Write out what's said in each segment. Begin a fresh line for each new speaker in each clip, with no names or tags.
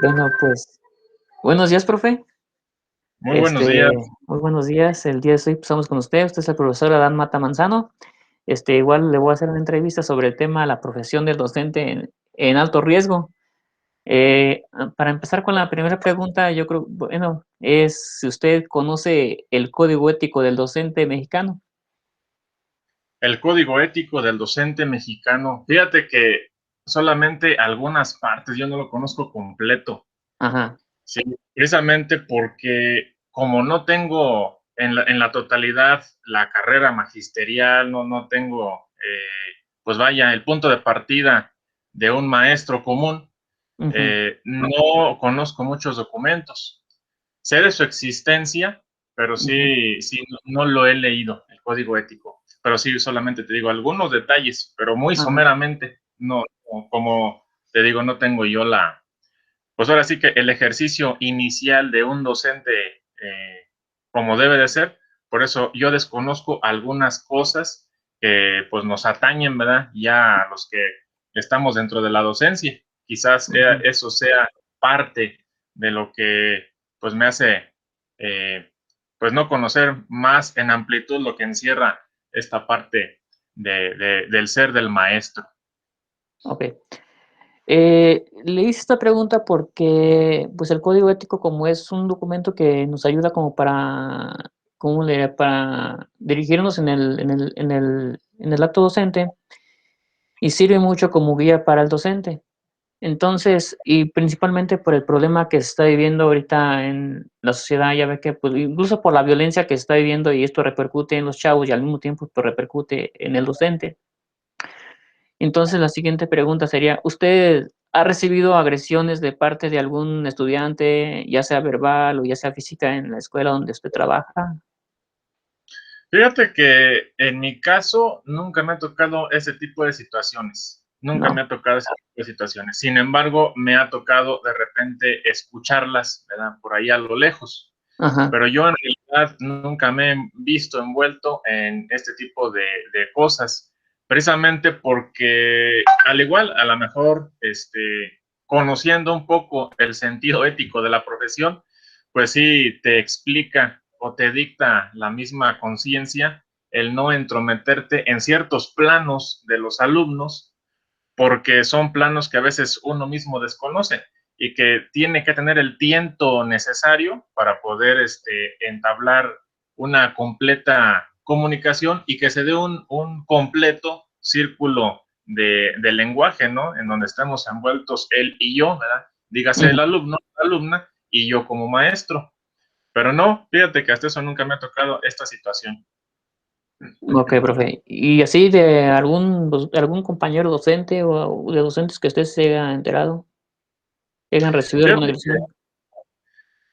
Bueno, pues, buenos días, profe.
Muy buenos días.
Muy buenos días. El día de hoy empezamos con usted. Usted es el profesor Adán Mata Manzano. Igual le voy a hacer una entrevista sobre el tema de la profesión del docente en alto riesgo. Para empezar con la primera pregunta, yo creo, bueno, es si usted conoce el código ético del docente mexicano.
El código ético del docente mexicano. Fíjate que solamente algunas partes, yo no lo conozco completo.
Ajá,
Sí, precisamente porque como no tengo en la totalidad la carrera magisterial, no tengo, pues vaya, el punto de partida de un maestro común,
ujú,
no conozco muchos documentos. Sé de su existencia, pero
ujú,
sí, no lo he leído, el código ético. Pero sí, solamente te digo algunos detalles, pero muy
ajá,
someramente. No, como te digo, no tengo yo pues ahora sí que el ejercicio inicial de un docente como debe de ser. Por eso yo desconozco algunas cosas que pues nos atañen, ¿verdad? Ya a los que estamos dentro de la docencia. Quizás
ujú.
eso sea parte de lo que pues me hace pues no conocer más en amplitud lo que encierra esta parte del ser del maestro.
Ok. Le hice esta pregunta porque, pues, el código ético, como es un documento que nos ayuda como para, ¿cómo le diré? Para dirigirnos en el acto docente, y sirve mucho como guía para el docente. Entonces, y principalmente por el problema que se está viviendo ahorita en la sociedad, ya ve que, pues, incluso por la violencia que se está viviendo, y esto repercute en los chavos y al mismo tiempo, pues, repercute en el docente. Entonces, la siguiente pregunta sería, ¿usted ha recibido agresiones de parte de algún estudiante, ya sea verbal o ya sea física, en la escuela donde usted trabaja?
Fíjate que en mi caso nunca me ha tocado ese tipo de situaciones. Nunca me
¿No?
ha tocado ese tipo de situaciones. Sin embargo, me ha tocado de repente escucharlas, ¿verdad? Por ahí a lo lejos.
Ajá,
Pero yo en realidad nunca me he visto envuelto en este tipo de cosas. Precisamente porque al igual, a lo mejor, conociendo un poco el sentido ético de la profesión, pues sí te explica o te dicta la misma conciencia el no entrometerte en ciertos planos de los alumnos, porque son planos que a veces uno mismo desconoce y que tiene que tener el tiento necesario para poder entablar una completa comunicación y que se dé un completo círculo de lenguaje, ¿no? En donde estemos envueltos él y yo, ¿verdad? Dígase el
ujú.
alumno, la alumna y yo como maestro. Pero no, fíjate que hasta eso nunca me ha tocado esta situación.
Okey, profe. Y así de algún compañero docente o de docentes que usted se haya enterado, que hayan recibido alguna
Fíjate que,
agresión.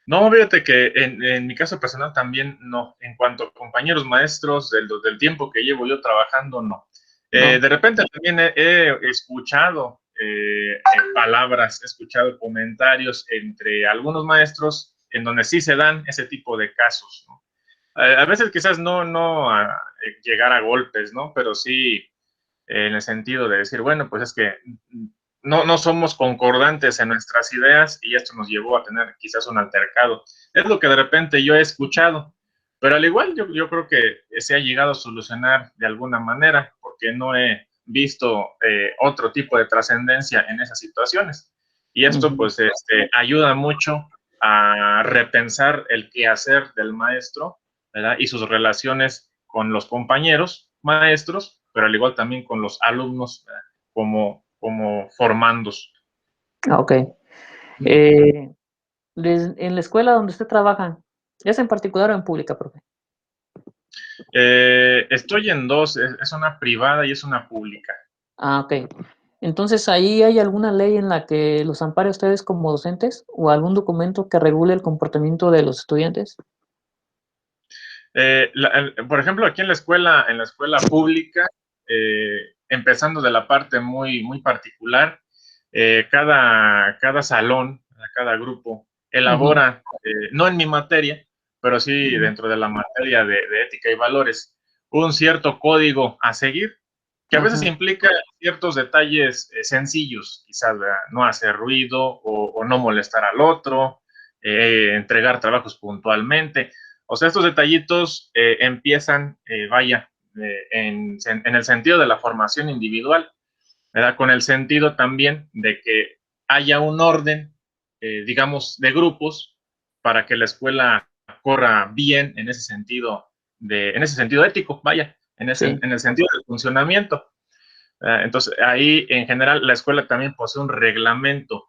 no, fíjate que en mi caso personal también no. En cuanto a compañeros maestros del tiempo que llevo yo trabajando, no.
¿No?
De repente también he escuchado palabras, he escuchado comentarios entre algunos maestros en donde sí se dan ese tipo de casos, ¿no? A veces quizás no a llegar a golpes, ¿no? Pero sí en el sentido de decir, bueno, pues es que no somos concordantes en nuestras ideas y esto nos llevó a tener quizás un altercado. Es lo que de repente yo he escuchado, pero al igual yo creo que se ha llegado a solucionar de alguna manera, porque no he visto otro tipo de trascendencia en esas situaciones. Y esto
Ujú.
pues ayuda mucho a repensar el quehacer del maestro, ¿verdad? Y sus relaciones con los compañeros maestros, pero al igual también con los alumnos como formandos.
Ah, okey. Eh, en la escuela donde usted trabaja, ¿es en particular o en pública, profe?
Estoy en dos, es una privada y es una pública.
Ah, okey. Entonces, ¿ahí hay alguna ley en la que los ampare a ustedes como docentes, o algún documento que regule el comportamiento de los estudiantes?
Por ejemplo, aquí en la escuela pública, empezando de la parte muy particular, cada salón, cada grupo
Ujú,
elabora, no en mi materia, pero sí
ujú,
dentro de la materia de ética y valores, un cierto código a seguir. que a veces
Ajá,
implica ciertos detalles sencillos, quizás, ¿verdad? No hacer ruido o no molestar al otro, entregar trabajos puntualmente. O sea, estos detallitos empiezan, vaya, en el sentido de la formación individual, ¿verdad? Con el sentido también de que haya un orden, digamos, de grupos para que la escuela corra bien en ese sentido ético, vaya,
sí,
en el sentido del funcionamiento. Entonces, ahí en general la escuela también posee un reglamento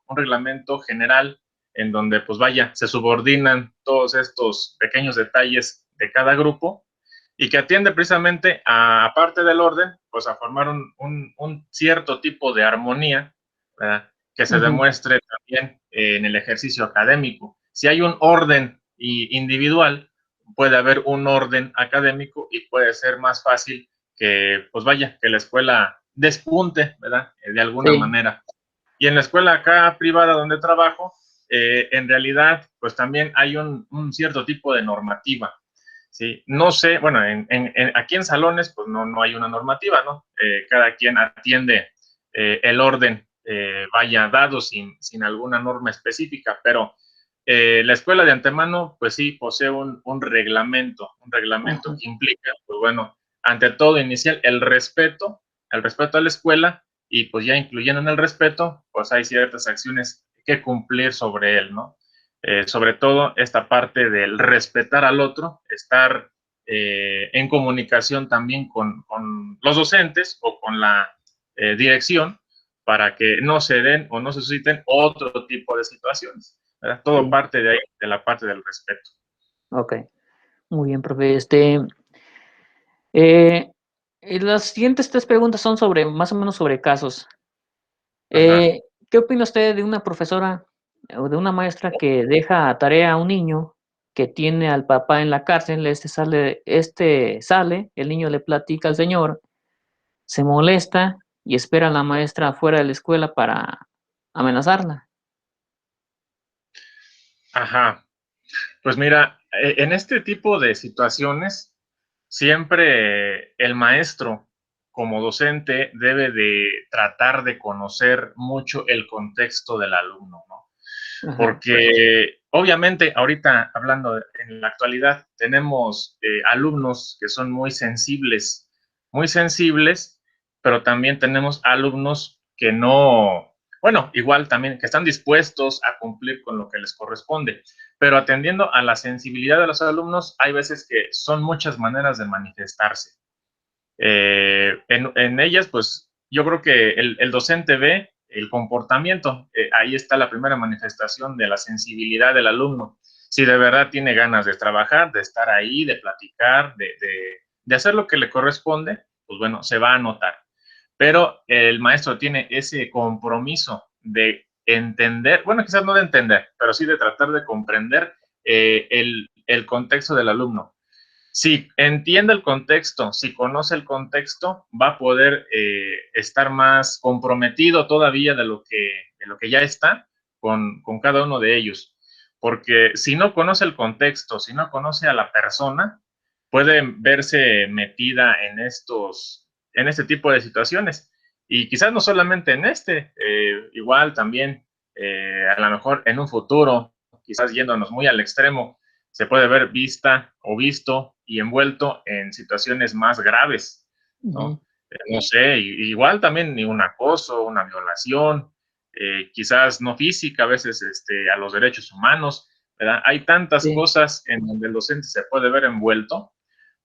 general en donde, pues vaya, se subordinan todos estos pequeños detalles de cada grupo y que atiende precisamente, aparte del orden, pues a formar un cierto tipo de armonía, ¿verdad? Que se
ujú,
demuestre también en el ejercicio académico. Si hay un orden individual, puede haber un orden académico y puede ser más fácil que, pues vaya, que la escuela despunte, ¿verdad? De alguna
sí,
manera. Y en la escuela acá privada donde trabajo, en realidad, pues también hay un cierto tipo de normativa. ¿Sí? No sé, bueno, aquí en salones, pues no hay una normativa, ¿no? Cada quien atiende el orden, vaya dado sin alguna norma específica, pero la escuela de antemano, pues sí, posee un reglamento
ajá,
que implica, pues bueno, ante todo inicial, el respeto a la escuela, y pues ya incluyendo en el respeto, pues hay ciertas acciones que cumplir sobre él, ¿no? Sobre todo esta parte del respetar al otro, estar en comunicación también con los docentes o con la dirección para que no se den o no se susciten otro tipo de situaciones, ¿verdad? Todo
sí,
parte de ahí, de la parte del respeto.
ok, muy bien, profe. Las siguientes 3 preguntas son sobre, más o menos sobre casos.
Ajá.
¿Qué opina usted de una profesora o de una maestra que deja a tarea a un niño que tiene al papá en la cárcel? Este sale, el niño le platica al señor, se molesta y espera a la maestra afuera de la escuela para amenazarla.
Ajá. Pues mira, en este tipo de situaciones, siempre el maestro como docente debe de tratar de conocer mucho el contexto del alumno, ¿no?
Ajá,
Porque obviamente ahorita hablando en la actualidad tenemos alumnos que son muy sensibles, pero también tenemos alumnos que no, bueno, igual también que están dispuestos a cumplir con lo que les corresponde, pero atendiendo a la sensibilidad de los alumnos, hay veces que son muchas maneras de manifestarse. En ellas, pues yo creo que el docente ve el comportamiento, ahí está la primera manifestación de la sensibilidad del alumno. Si de verdad tiene ganas de trabajar, de estar ahí, de platicar, de hacer lo que le corresponde, pues bueno, se va a notar. Pero el maestro tiene ese compromiso de entender, bueno, quizás no de entender, pero sí de tratar de comprender el contexto del alumno. Si entiende el contexto, si conoce el contexto, va a poder estar más comprometido todavía de lo que ya está con cada uno de ellos. Porque si no conoce el contexto, si no conoce a la persona, puede verse metida en este tipo de situaciones. Y quizás no solamente en igual también a lo mejor en un futuro, quizás yéndonos muy al extremo, se puede ver vista o visto y envuelto en situaciones más graves,
ujú,
¿no? No sé, igual también ni un acoso, una violación, quizás no física, a veces a los derechos humanos, ¿verdad? Hay tantas
sí,
cosas en donde el docente se puede ver envuelto,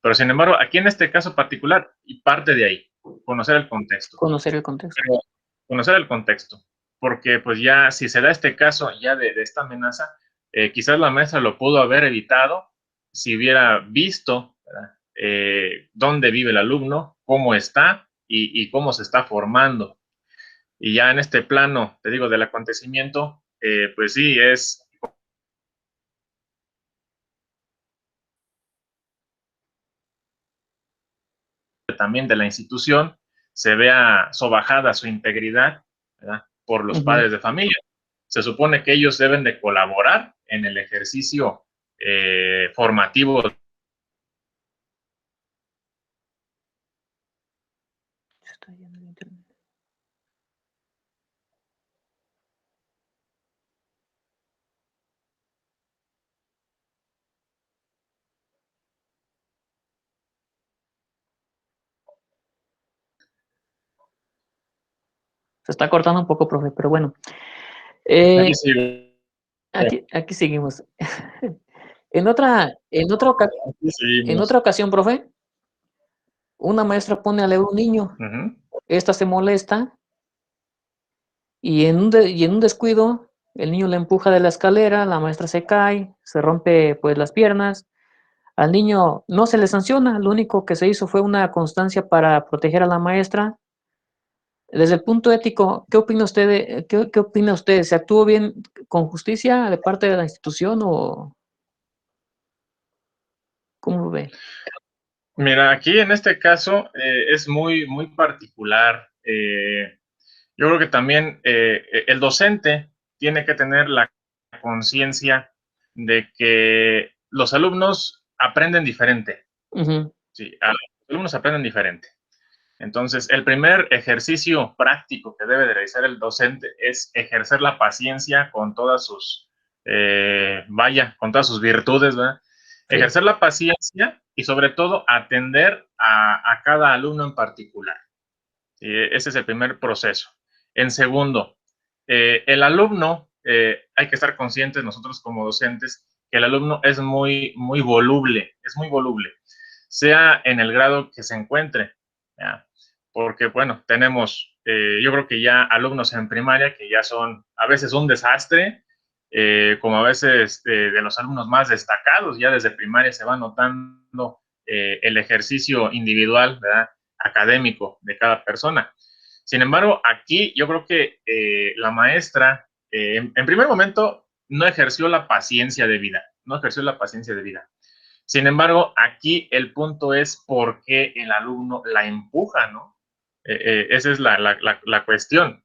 pero sin embargo, aquí en este caso particular, y parte de ahí, conocer el contexto.
conocer el contexto.
Pero conocer el contexto, porque pues ya si se da este caso ya de esta amenaza, quizás la maestra lo pudo haber evitado si hubiera visto dónde vive el alumno, cómo está y cómo se está formando. Y ya en este plano, te digo, del acontecimiento, pues sí, es también de la institución, se vea sobajada su integridad, ¿verdad? Por los
Ujú,
padres de familia. Se supone que ellos deben de colaborar en el ejercicio formativo
Se está cortando un poco, profe, pero bueno.
Aquí sigo.
Aquí seguimos. En otra, en otra,
Aquí
en
seguimos.
otra ocasión, profe, una maestra pone a leer un niño. Esta se molesta y en un descuido, el niño le empuja de la escalera, la maestra se cae, se rompe pues las piernas. Al niño no se le sanciona, lo único que se hizo fue una constancia para proteger a la maestra. Desde el punto ético, ¿qué opina usted qué opina usted? ¿Se actuó bien con justicia de parte de la institución o cómo lo ve?
Mira, aquí en este caso es muy particular. Yo creo que también el docente tiene que tener la conciencia de que los alumnos aprenden diferente. Sí, los alumnos aprenden diferente. Entonces, el primer ejercicio práctico que debe de realizar el docente es ejercer la paciencia con todas sus, con todas sus virtudes, ¿verdad? Sí. Ejercer la paciencia y sobre todo atender a cada alumno en particular. Ese es el primer proceso. En segundo, el alumno, hay que estar conscientes nosotros como docentes, que el alumno es muy voluble, sea en el grado que se encuentre, ¿ya? Porque, bueno, tenemos, yo creo que ya alumnos en primaria que ya son a veces un desastre, como a veces de los alumnos más destacados, ya desde primaria se va notando el ejercicio individual, ¿verdad?, académico de cada persona. Sin embargo, aquí yo creo que la maestra, en primer momento, no ejerció la paciencia de vida, Sin embargo, aquí el punto es por qué el alumno la empuja, ¿no? Esa es la cuestión.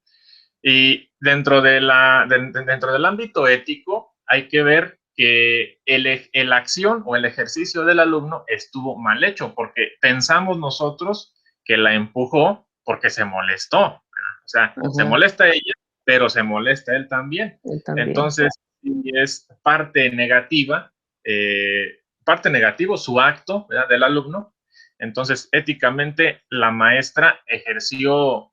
Y dentro del ámbito ético, hay que ver que el acción o el ejercicio del alumno estuvo mal hecho, porque pensamos nosotros que la empujó porque se molestó, ¿verdad? O sea, se molesta ella, pero se molesta él también.
Él también.
Entonces, sí es parte negativa, parte negativo su acto, ¿verdad?, del alumno. Entonces, éticamente, la maestra ejerció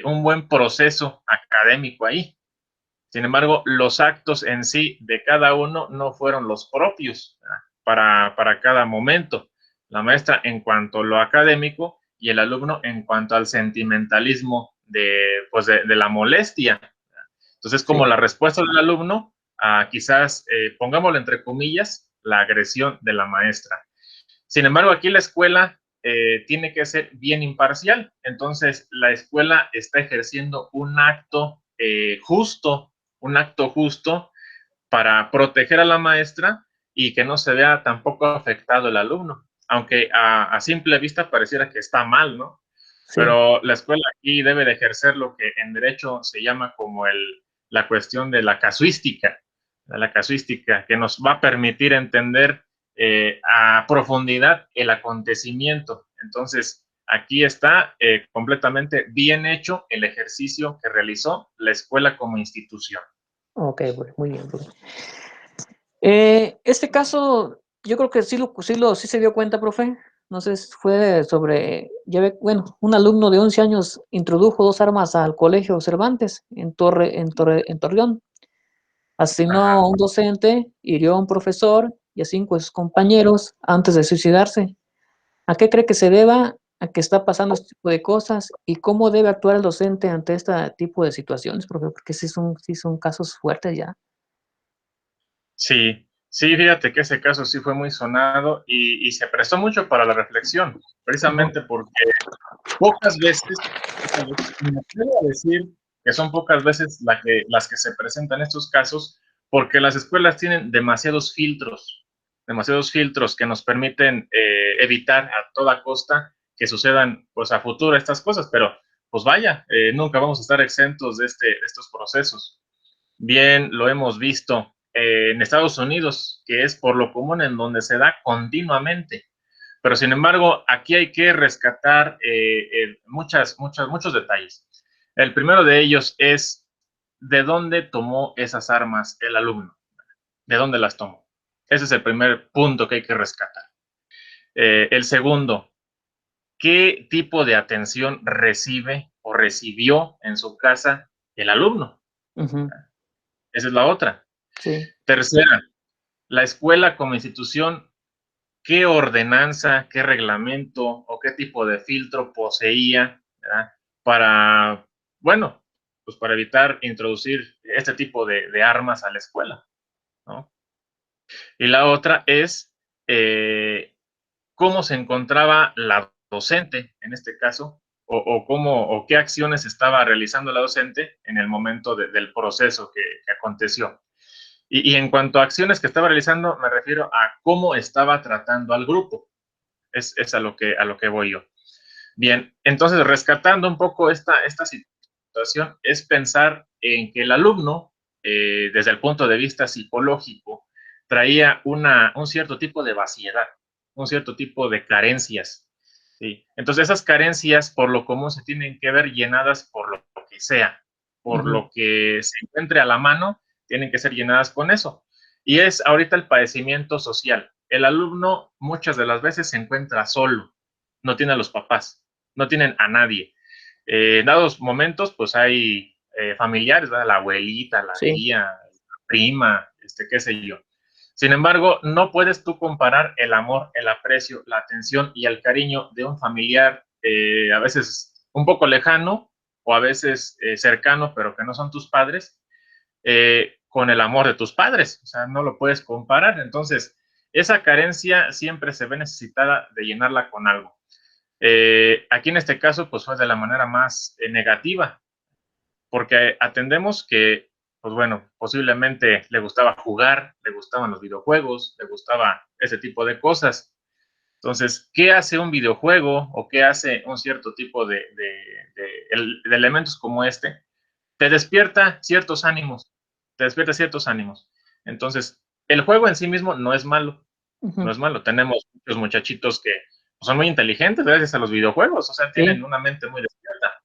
un buen proceso académico ahí. Sin embargo, los actos en sí de cada uno no fueron los propios, ¿verdad?, para cada momento. La maestra en cuanto a lo académico y el alumno en cuanto al sentimentalismo pues de la molestia, ¿verdad? Entonces, como la respuesta del alumno a quizás, pongámoslo entre comillas, la agresión de la maestra. Sin embargo, aquí la escuela tiene que ser bien imparcial. Entonces, la escuela está ejerciendo un acto justo para proteger a la maestra y que no se vea tampoco afectado el alumno. Aunque a simple vista pareciera que está mal, ¿no? Sí. Pero la escuela aquí debe de ejercer lo que en derecho se llama como la cuestión de la casuística, que nos va a permitir entender a profundidad el acontecimiento. Entonces, aquí está completamente bien hecho el ejercicio que realizó la escuela como institución.
Ok, bueno, muy bien. Este caso, yo creo que sí se dio cuenta, profe. No sé, fue sobre, bueno, un alumno de 11 años introdujo 2 armas al colegio Cervantes en Torreón. Asesinó a un docente, hirió a un profesor y a 5 de sus compañeros antes de suicidarse. ¿A qué cree que se deba a que está pasando este tipo de cosas y cómo debe actuar el docente ante este tipo de situaciones, profe? Porque sí son casos fuertes ya.
Sí, sí, fíjate que ese caso sí fue muy sonado y se prestó mucho para la reflexión, precisamente porque pocas veces, me atrevo a decir que son pocas veces las que se presentan estos casos, porque las escuelas tienen demasiados filtros que nos permiten evitar a toda costa que sucedan pues a futuro estas cosas, pero pues vaya, nunca vamos a estar exentos de estos procesos. Bien, lo hemos visto en Estados Unidos, que es por lo común en donde se da continuamente. Pero sin embargo, aquí hay que rescatar muchos detalles. El primero de ellos es de dónde tomó esas armas el alumno, de dónde las tomó. Ese es el primer punto que hay que rescatar. El segundo, ¿qué tipo de atención recibe o recibió en su casa el alumno.
Ujú.
Esa es la otra.
Sí.
Tercera, la escuela como institución, ¿qué ordenanza, qué reglamento o qué tipo de filtro poseía, ¿verdad? Para, bueno, pues para evitar introducir este tipo de armas a la escuela, ¿no? Y la otra es cómo se encontraba la docente, en este caso, o cómo, o qué acciones estaba realizando la docente en el momento del proceso que aconteció. Y en cuanto a acciones que estaba realizando, me refiero a cómo estaba tratando al grupo. Es a lo que voy yo. Bien, entonces rescatando un poco esta situación, es pensar en que el alumno, desde el punto de vista psicológico, traía un cierto tipo de vaciedad, un cierto tipo de carencias. ¿Sí? Entonces esas carencias, por lo común, se tienen que ver llenadas por lo que sea, por
Ujú.
lo que se encuentre a la mano, tienen que ser llenadas con eso. Y es ahorita el padecimiento social. El alumno muchas de las veces se encuentra solo, no tiene a los papás, no tienen a nadie. En dados momentos, pues hay familiares, ¿verdad? La abuelita, la
Sí.
tía, la prima, qué sé yo. Sin embargo, no puedes tú comparar el amor, el aprecio, la atención y el cariño de un familiar, a veces un poco lejano o a veces cercano, pero que no son tus padres, con el amor de tus padres. O sea, no lo puedes comparar. Entonces, esa carencia siempre se ve necesitada de llenarla con algo. Aquí en este caso, pues fue de la manera más negativa, porque atendemos que, pues bueno, posiblemente le gustaba jugar, le gustaban los videojuegos, le gustaba ese tipo de cosas. Entonces, ¿qué hace un videojuego o qué hace un cierto tipo de elementos como este? Te despierta ciertos ánimos, te despierta ciertos ánimos. Entonces, el juego en sí mismo no es malo, no
Ujú.
es malo. Tenemos muchos muchachitos que son muy inteligentes gracias a los videojuegos, o sea, tienen
Sí.
una mente muy despierta.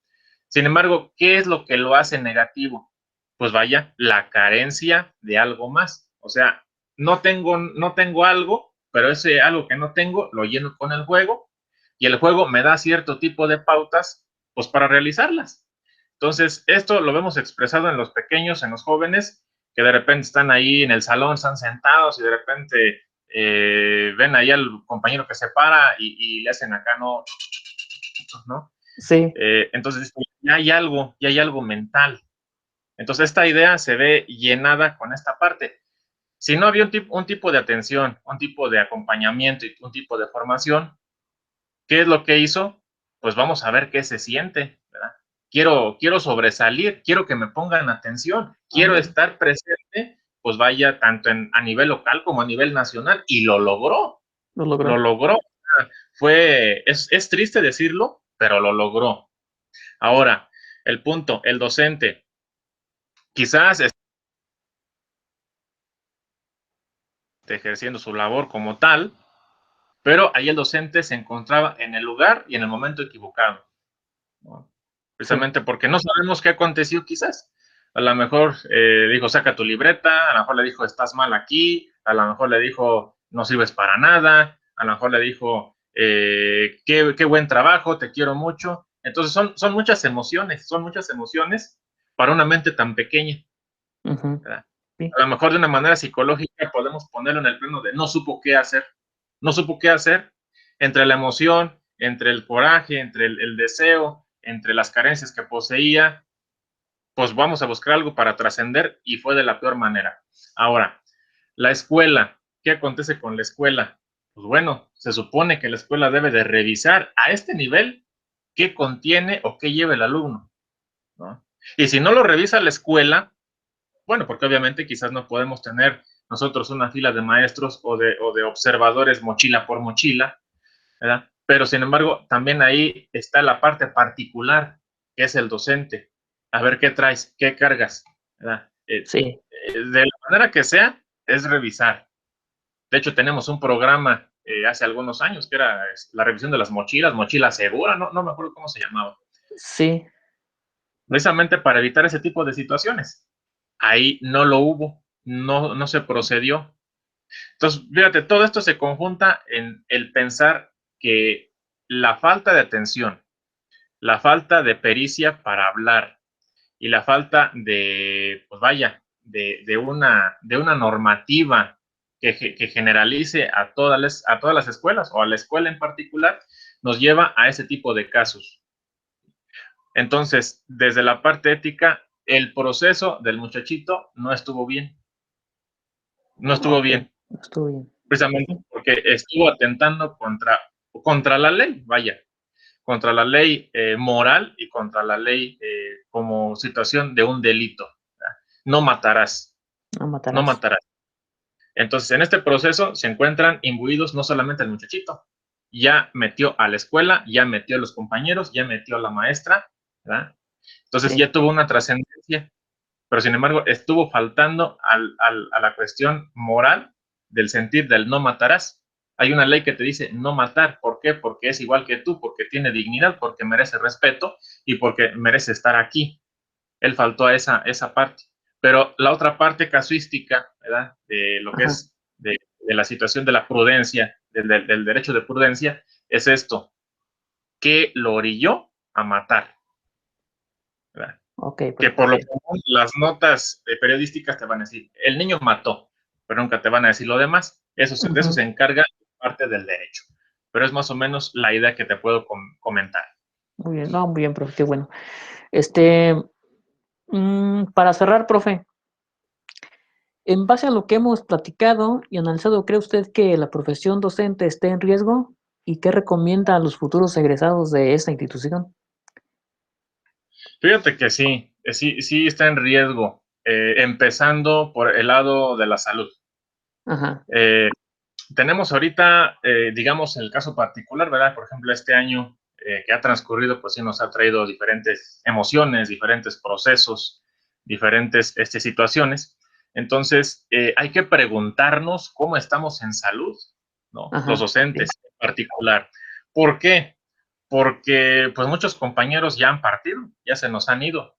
Sin embargo, ¿qué es lo que lo hace negativo? Pues vaya, la carencia de algo más. O sea, no tengo algo, pero ese algo que no tengo lo lleno con el juego y el juego me da cierto tipo de pautas, pues para realizarlas. Entonces, esto lo vemos expresado en los pequeños, en los jóvenes, que de repente están ahí en el salón, están sentados y de repente ven ahí al compañero que se para y le hacen acá, ¿no?
Sí.
Entonces, ya hay algo mental. Entonces, esta idea se ve llenada con esta parte. Si no había un tipo de atención, un tipo de acompañamiento y un tipo de formación, ¿qué es lo que hizo? Pues vamos a ver qué se siente, ¿verdad? Quiero sobresalir, quiero que me pongan atención, quiero
Ándale.
estar presente, pues vaya tanto a nivel local como a nivel nacional, y lo logró,
Lo
lo
logró.
logró. Es triste decirlo, pero lo logró. Ahora, el punto, el docente, quizás esté ejerciendo su labor como tal, pero ahí el docente se encontraba en el lugar y en el momento equivocado, ¿no?
Sí.
Precisamente porque no sabemos qué aconteció quizás. A lo mejor dijo, saca tu libreta, a lo mejor le dijo, estás mal aquí, a lo mejor le dijo, no sirves para nada, a lo mejor le dijo, qué buen trabajo, te quiero mucho. Entonces son son muchas emociones para una mente tan pequeña,
Ujú.
¿verdad?
Sí.
A lo mejor de una manera psicológica podemos ponerlo en el plano de no supo qué hacer, no supo qué hacer entre la emoción, entre el coraje, entre el deseo, entre las carencias que poseía, pues vamos a buscar algo para trascender y fue de la peor manera. Ahora, la escuela, ¿qué acontece con la escuela? Pues bueno, se supone que la escuela debe de revisar a este nivel qué contiene o qué lleva el alumno, ¿no? Y si no lo revisa la escuela, bueno, porque obviamente quizás no podemos tener nosotros una fila de maestros o de observadores mochila por mochila, ¿verdad? Pero sin embargo, también ahí está la parte particular, que es el docente. A ver qué traes, qué cargas, ¿verdad?
Sí.
De la manera que sea, es revisar. De hecho, tenemos un programa hace algunos años que era la revisión de las mochilas, mochila segura, no me acuerdo cómo se llamaba,
Sí.
precisamente para evitar ese tipo de situaciones. Ahí no lo hubo, no se procedió. Entonces, fíjate, todo esto se conjunta en el pensar que la falta de atención, la falta de pericia para hablar y la falta de, pues vaya, de una normativa que generalice a todas las escuelas o a la escuela en particular, nos lleva a ese tipo de casos. Entonces, desde la parte ética, el proceso del muchachito no estuvo bien. No estuvo bien.
No estuvo bien.
Precisamente porque estuvo atentando contra la ley, vaya, contra la ley moral y contra la ley como situación de un delito. No matarás.
No
No
matarás.
matarás. Entonces, en este proceso se encuentran imbuidos no solamente el muchachito, ya metió a la escuela, ya metió a los compañeros, ya metió a la maestra, ¿verdad? Entonces
Sí.
ya tuvo una trascendencia, pero sin embargo estuvo faltando a la cuestión moral del sentir del no matarás. Hay una ley que te dice no matar. ¿Por qué? Porque es igual que tú, porque tiene dignidad, porque merece respeto y porque merece estar aquí. Él faltó a esa parte. Pero la otra parte casuística, ¿verdad? De lo que
Ajá.
es de la situación de la prudencia, del derecho de prudencia, es esto, que lo orilló a matar, ¿verdad?
Ok,
Que por lo
perfecto.
común las notas periodísticas te van a decir, el niño mató, pero nunca te van a decir lo demás. De eso se encarga parte del derecho. Pero es más o menos la idea que te puedo comentar.
Muy bien, no, muy bien, profe, qué bueno. Este, para cerrar, profe, en base a lo que hemos platicado y analizado, ¿cree usted que la profesión docente esté en riesgo? ¿Y qué recomienda a los futuros egresados de esta institución?
Fíjate que sí está en riesgo, empezando por el lado de la salud.
Ajá.
Tenemos ahorita, digamos, el caso particular, ¿verdad? Por ejemplo, este año que ha transcurrido, pues sí nos ha traído diferentes emociones, diferentes procesos, diferentes situaciones. Entonces, hay que preguntarnos cómo estamos en salud, ¿no? Los
Ajá, sí.
docentes en particular. ¿Por qué? Porque pues muchos compañeros ya han partido, ya se nos han ido.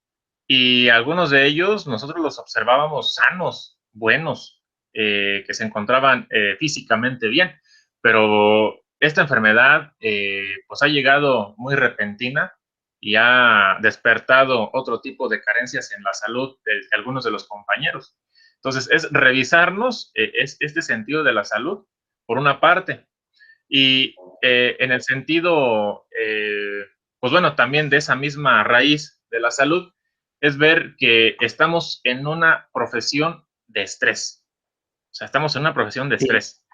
Y algunos de ellos nosotros los observábamos sanos, buenos, que se encontraban físicamente bien, pero esta enfermedad pues ha llegado muy repentina y ha despertado otro tipo de carencias en la salud de algunos de los compañeros. Entonces, es revisarnos este sentido de la salud, por una parte, y en el sentido, pues bueno, también de esa misma raíz de la salud, es ver que estamos en una profesión de estrés. O sea, estamos en una profesión de
Sí,
estrés,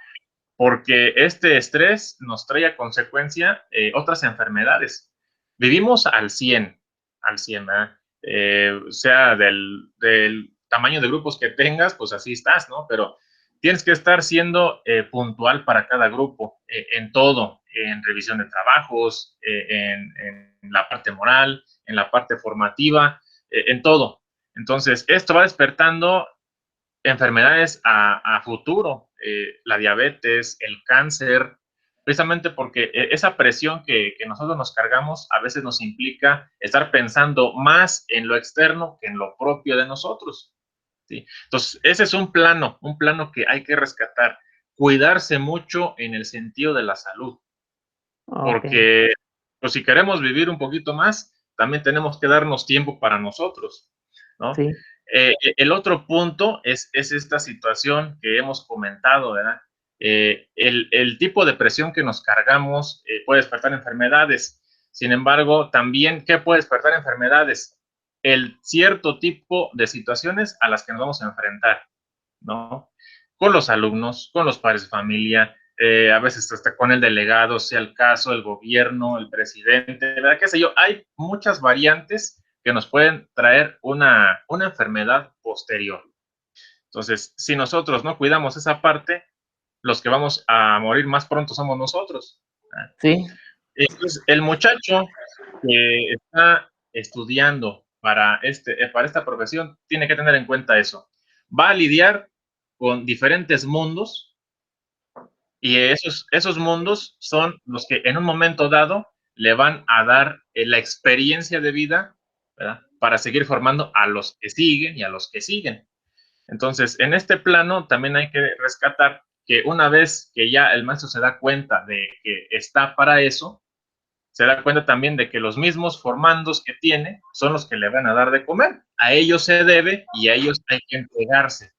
porque este estrés nos trae a consecuencia otras enfermedades. Vivimos al 100, ¿verdad? Sea del tamaño de grupos que tengas, pues así estás, ¿no? Pero tienes que estar siendo puntual para cada grupo, en todo, en revisión de trabajos, en la parte moral, en la parte formativa, en todo. Entonces, esto va despertando enfermedades a futuro, la diabetes, el cáncer, precisamente porque esa presión que nosotros nos cargamos a veces nos implica estar pensando más en lo externo que en lo propio de nosotros. ¿Sí? Entonces, ese es un plano que hay que rescatar, cuidarse mucho en el sentido de la salud,
ok,
porque pues, si queremos vivir un poquito más, también tenemos que darnos tiempo para nosotros, ¿no?
sí,
El otro punto es esta situación que hemos comentado, ¿verdad? El tipo de presión que nos cargamos puede despertar enfermedades. Sin embargo, también, ¿qué puede despertar enfermedades? El cierto tipo de situaciones a las que nos vamos a enfrentar, ¿no? Con los alumnos, con los padres de familia, a veces hasta con el delegado, sea el caso, el gobierno, el presidente, ¿verdad? ¿Qué sé yo? Hay muchas variantes que nos pueden traer una enfermedad posterior. Entonces, si nosotros no cuidamos esa parte, los que vamos a morir más pronto somos nosotros.
sí,
Entonces, el muchacho que está estudiando para esta profesión tiene que tener en cuenta eso. Va a lidiar con diferentes mundos y esos mundos son los que en un momento dado le van a dar la experiencia de vida, ¿verdad? Para seguir formando a los que siguen y a los que siguen. Entonces, en este plano también hay que rescatar que una vez que ya el maestro se da cuenta de que está para eso, se da cuenta también de que los mismos formandos que tiene son los que le van a dar de comer. A ellos se debe y a ellos hay que entregarse.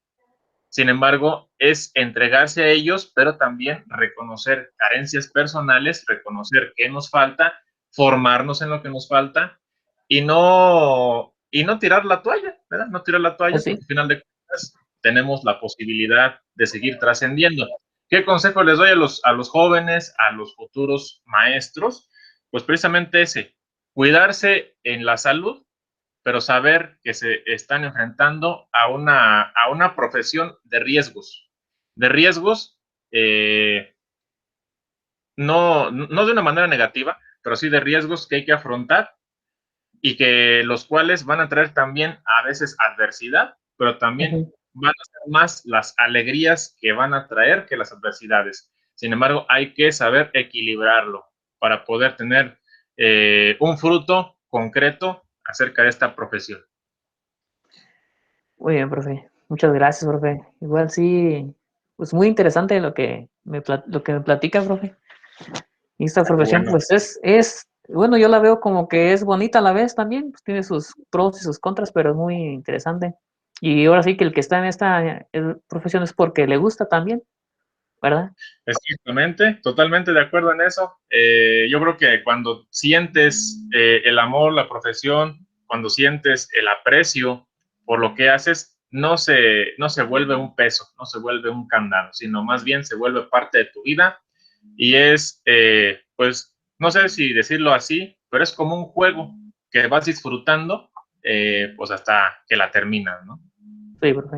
Sin embargo, es entregarse a ellos, pero también reconocer carencias personales, reconocer qué nos falta, formarnos en lo que nos falta y no tirar la toalla, ¿verdad? No tirar la toalla
Así.
porque al final de cuentas tenemos la posibilidad de seguir trascendiendo. ¿Qué consejo les doy a los jóvenes, a los futuros maestros? Pues precisamente ese, cuidarse en la salud, pero saber que se están enfrentando a una profesión de riesgos no de una manera negativa, pero sí de riesgos que hay que afrontar y que los cuales van a traer también a veces adversidad, pero también
Ujú.
van a ser más las alegrías que van a traer que las adversidades. Sin embargo, hay que saber equilibrarlo para poder tener un fruto concreto acerca de esta profesión.
Muy bien, profe. Muchas gracias, profe. Igual sí, pues muy interesante lo que me platica, profe. Y esta
Qué
profesión,
bueno.
pues bueno, yo la veo como que es bonita a la vez también, pues tiene sus pros y sus contras, pero es muy interesante. Y ahora sí que el que está en esta profesión es porque le gusta también, ¿verdad?
Exactamente, totalmente de acuerdo en eso. Yo creo que cuando sientes el amor, la profesión, cuando sientes el aprecio por lo que haces, no se vuelve un peso, no se vuelve un candado, sino más bien se vuelve parte de tu vida y es, pues, no sé si decirlo así, pero es como un juego que vas disfrutando, pues hasta que la terminas, ¿no?
Sí, profe.